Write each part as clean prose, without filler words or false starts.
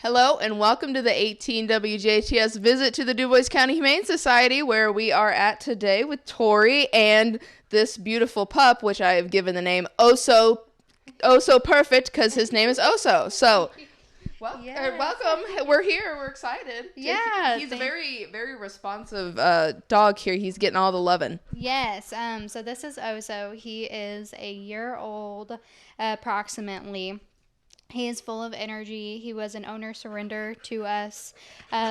Hello and welcome to the 18 WJTS visit to the Dubois County Humane Society, where we are at today with Tori and this beautiful pup, which I have given the name Oh So Perfect because his name is Oso. So, welcome. We're here. We're excited. Yeah. He's a very, very responsive dog here. He's getting all the loving. Yes. So this is Oso. He is a year old, approximately. He is full of energy. He was an owner surrender to us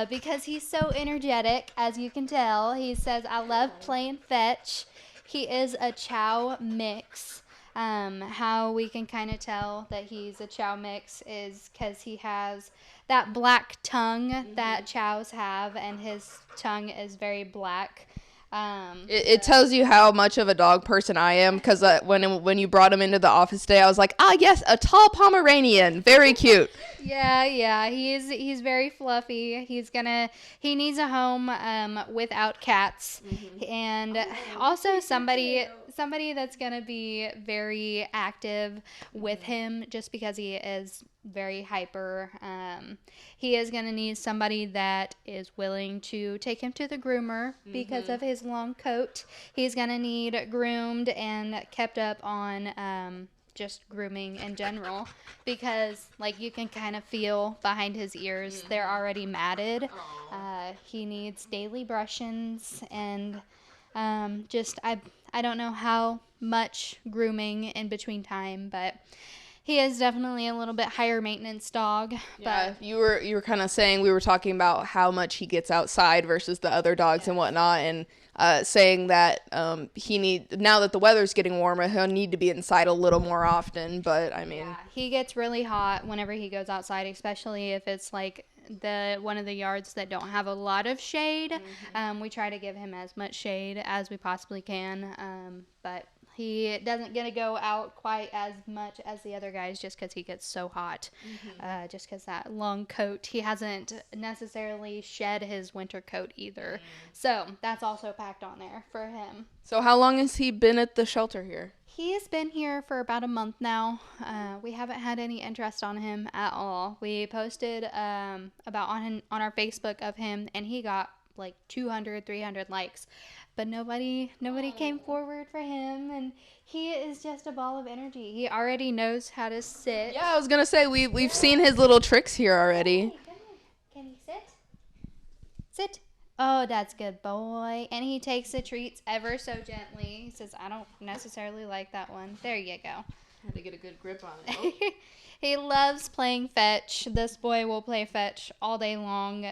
because he's so energetic, as you can tell. He says, I love playing fetch. He is a chow mix. How we can kind of tell that he's a chow mix is because he has that black tongue that chows have, and his tongue is very black. It tells you how much of a dog person I am, because when you brought him into the office today, I was like, yes, a tall Pomeranian, very cute. Yeah, he's very fluffy. He needs a home without cats, and also somebody that's gonna be very active with him, just because he is very hyper. He is going to need somebody that is willing to take him to the groomer because of his long coat. He's going to need groomed and kept up on just grooming in general, because you can kind of feel behind his ears, they're already matted. He needs daily brushings, and I don't know how much grooming in between time, but he is definitely a little bit higher maintenance dog. Yeah, but you were kind of saying, we were talking about how much he gets outside versus the other dogs and whatnot, and saying that now that the weather's getting warmer, he'll need to be inside a little more often. But I mean, he gets really hot whenever he goes outside, especially if it's one of the yards that don't have a lot of shade. We try to give him as much shade as we possibly can, but he doesn't get to go out quite as much as the other guys, just because he gets so hot. Just because that long coat, he hasn't necessarily shed his winter coat either. So that's also packed on there for him. So how long has he been at the shelter here? He has been here for about a month now. We haven't had any interest on him at all. We posted about on our Facebook of him, and he got 200, 300 likes. But nobody came forward for him, and he is just a ball of energy. He already knows how to sit. Yeah, I was gonna say we've seen his little tricks here already. Hey, can he sit? Sit. Oh, that's good, boy. And he takes the treats ever so gently. He says, I don't necessarily like that one. There you go. Had to get a good grip on it. He loves playing fetch. This boy will play fetch all day long.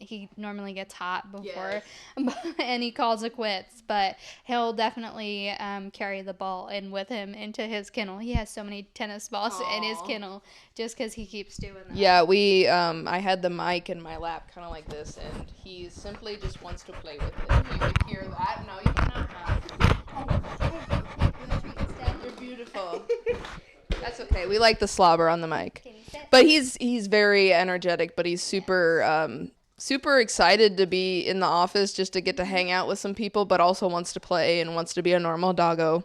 He normally gets hot before, and he calls it quits, but he'll definitely carry the ball in with him into his kennel. He has so many tennis balls in his kennel just because he keeps doing that. Yeah, I had the mic in my lap kind of like this, and he simply just wants to play with it. You can hear that. No, you cannot. You're beautiful. That's okay. We like the slobber on the mic. But he's very energetic, but he's super excited to be in the office, just to get to hang out with some people, but also wants to play and wants to be a normal doggo.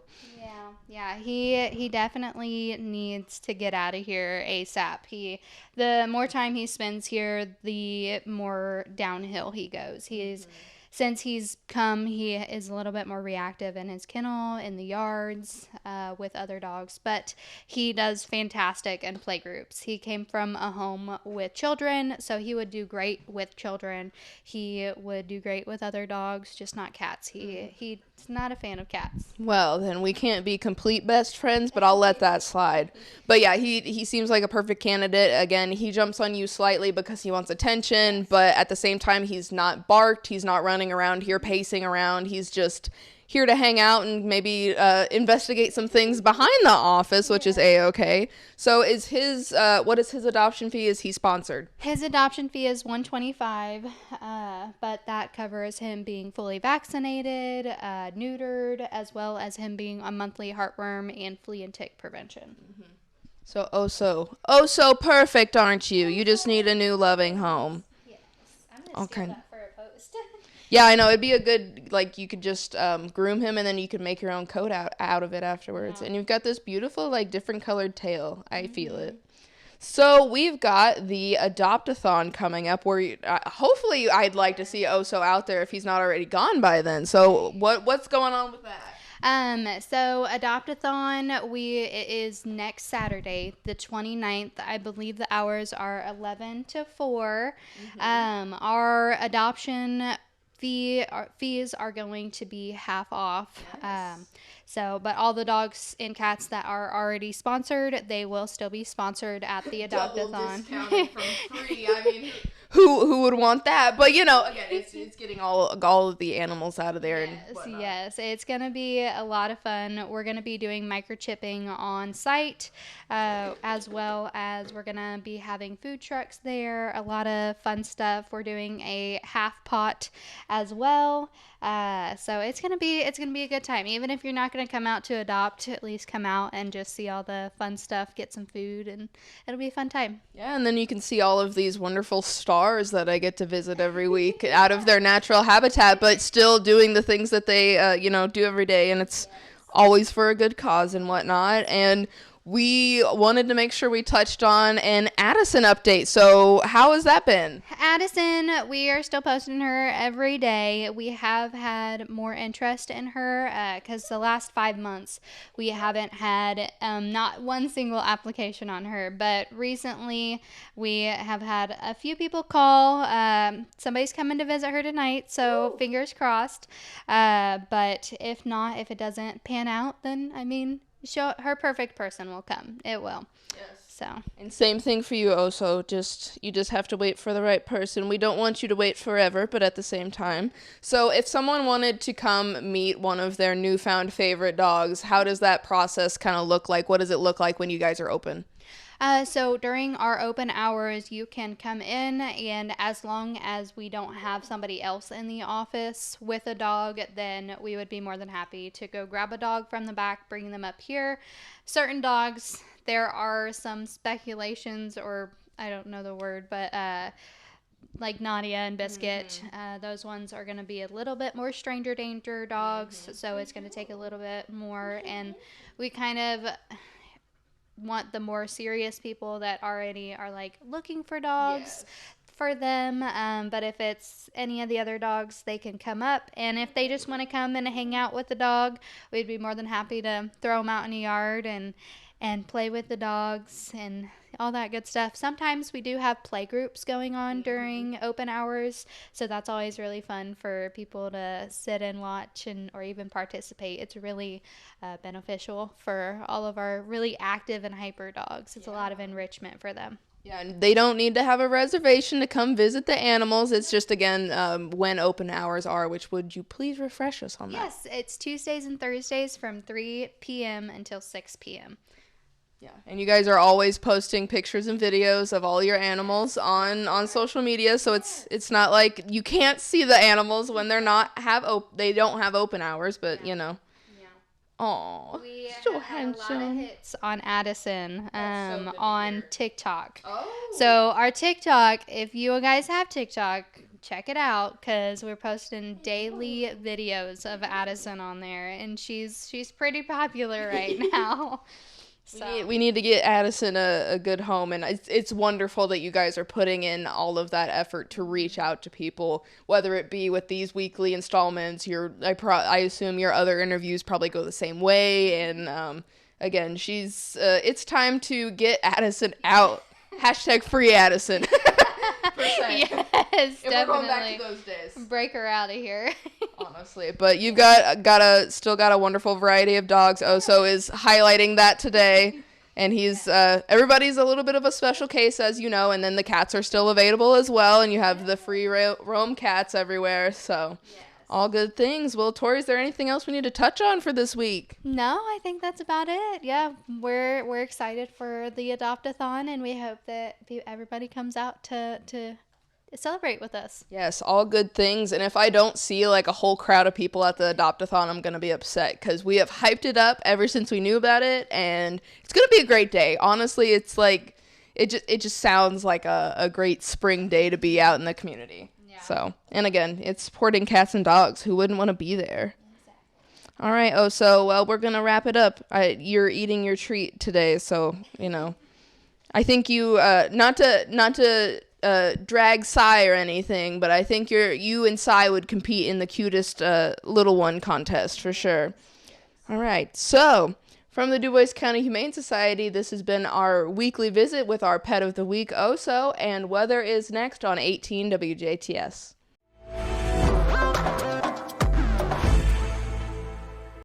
Yeah, he definitely needs to get out of here ASAP. The more time he spends here, the more downhill he goes. Since he's come, he is a little bit more reactive in his kennel, in the yards, with other dogs. But he does fantastic in play groups. He came from a home with children, so he would do great with children. He would do great with other dogs, just not cats. He's not a fan of cats. Well, then we can't be complete best friends, but I'll let that slide. But yeah, he seems like a perfect candidate. Again, he jumps on you slightly because he wants attention, but at the same time, he's not barked. He's not running around here pacing around. He's just here to hang out and maybe investigate some things behind the office, which is A-okay. So what is his adoption fee? Is he sponsored? His adoption fee is $125, but that covers him being fully vaccinated, neutered, as well as him being on monthly heartworm and flea and tick prevention. So so perfect, aren't you? You just need a new loving home. Yes, I'm gonna steal that for a post. Yeah, I know. It'd be a good, you could just groom him, and then you could make your own coat out of it afterwards. Yeah. And you've got this beautiful, different colored tail. I feel it. So we've got the Adopt-a-thon coming up where hopefully I'd like to see Oso out there if he's not already gone by then. So what's going on with that? So Adopt-a-thon, it is next Saturday, the 29th. I believe the hours are 11 to 4. Our adoption fees are going to be half off. Yes. But all the dogs and cats that are already sponsored, they will still be sponsored at the Adopt-a-thon. Double discounted from free. I mean, who would want that? But again, it's getting all of the animals out of there. Yes, it's gonna be a lot of fun. We're gonna be doing microchipping on site, as well as we're gonna be having food trucks there. A lot of fun stuff. We're doing a half pot as well. So it's gonna be a good time. Even if you're not gonna come out to adopt, at least come out and just see all the fun stuff, get some food, and it'll be a fun time. Yeah, and then you can see all of these wonderful stars that I get to visit every week out of their natural habitat, but still doing the things that they do every day, and it's always for a good cause and whatnot. And we wanted to make sure we touched on an Addison update. So how has that been? Addison, we are still posting her every day. We have had more interest in her because the last 5 months we haven't had not one single application on her. But recently we have had a few people call. Somebody's coming to visit her tonight, so fingers crossed. But if not, if it doesn't pan out, then her perfect person will come. It will. Yes. So. And same thing for you, Oso. You just have to wait for the right person. We don't want you to wait forever, but at the same time. So if someone wanted to come meet one of their newfound favorite dogs, how does that process kind of look like? What does it look like when you guys are open? So during our open hours, you can come in, and as long as we don't have somebody else in the office with a dog, then we would be more than happy to go grab a dog from the back, bring them up here. Certain dogs, there are some speculations, or I don't know the word, but like Nadia and Biscuit, those ones are going to be a little bit more stranger danger dogs, so it's going to take a little bit more, and we kind of want the more serious people that already are like looking for dogs for them, but if it's any of the other dogs, they can come up, and if they just want to come and hang out with the dog, we'd be more than happy to throw them out in the yard and play with the dogs and all that good stuff. Sometimes we do have play groups going on during open hours, so that's always really fun for people to sit and watch or even participate. It's really beneficial for all of our really active and hyper dogs. It's a lot of enrichment for them. Yeah, and they don't need to have a reservation to come visit the animals. It's just, again, when open hours are, which would you please refresh us on that? Yes, it's Tuesdays and Thursdays from 3 p.m. until 6 p.m. Yeah, and you guys are always posting pictures and videos of all your animals on social media, so it's not like you can't see the animals when they don't have open hours, but Yeah. Oh, We so have had a lot of handsome. hits on Addison That's so good to on hear. TikTok. Oh. So our TikTok, if you guys have TikTok, check it out because we're posting daily videos of Addison on there, and she's pretty popular right now. So. We need to get Addison a good home, and it's wonderful that you guys are putting in all of that effort to reach out to people, whether it be with these weekly installments. I assume your other interviews probably go the same way, and again, it's time to get Addison out. Hashtag free Addison. Yes, if definitely. we're going back to those days. Break her out of here. Honestly, but you've still got a wonderful variety of dogs. Oso is highlighting that today, and he's everybody's a little bit of a special case, as you know, and then the cats are still available as well, and you have the free roam cats everywhere, so all good things. Well, Tori, is there anything else we need to touch on for this week? No, I think that's about it. Yeah, we're excited for the Adopt-a-thon, and we hope that everybody comes out to celebrate with us. Yes, all good things. And if I don't see like a whole crowd of people at the Adopt-a-thon, I'm going to be upset because we have hyped it up ever since we knew about it, and it's going to be a great day. Honestly, it's like it just sounds like a great spring day to be out in the community. Yeah. So, and again, it's supporting cats and dogs. Who wouldn't want to be there? Exactly. All right. Oh, so well, we're going to wrap it up. You're eating your treat today, so, I think you not to drag Sai or anything, but I think you and Sai would compete in the cutest little one contest for sure. All right, so from the Dubois County Humane Society, this has been our weekly visit with our Pet of the Week, Oso, and weather is next on 18 WJTS.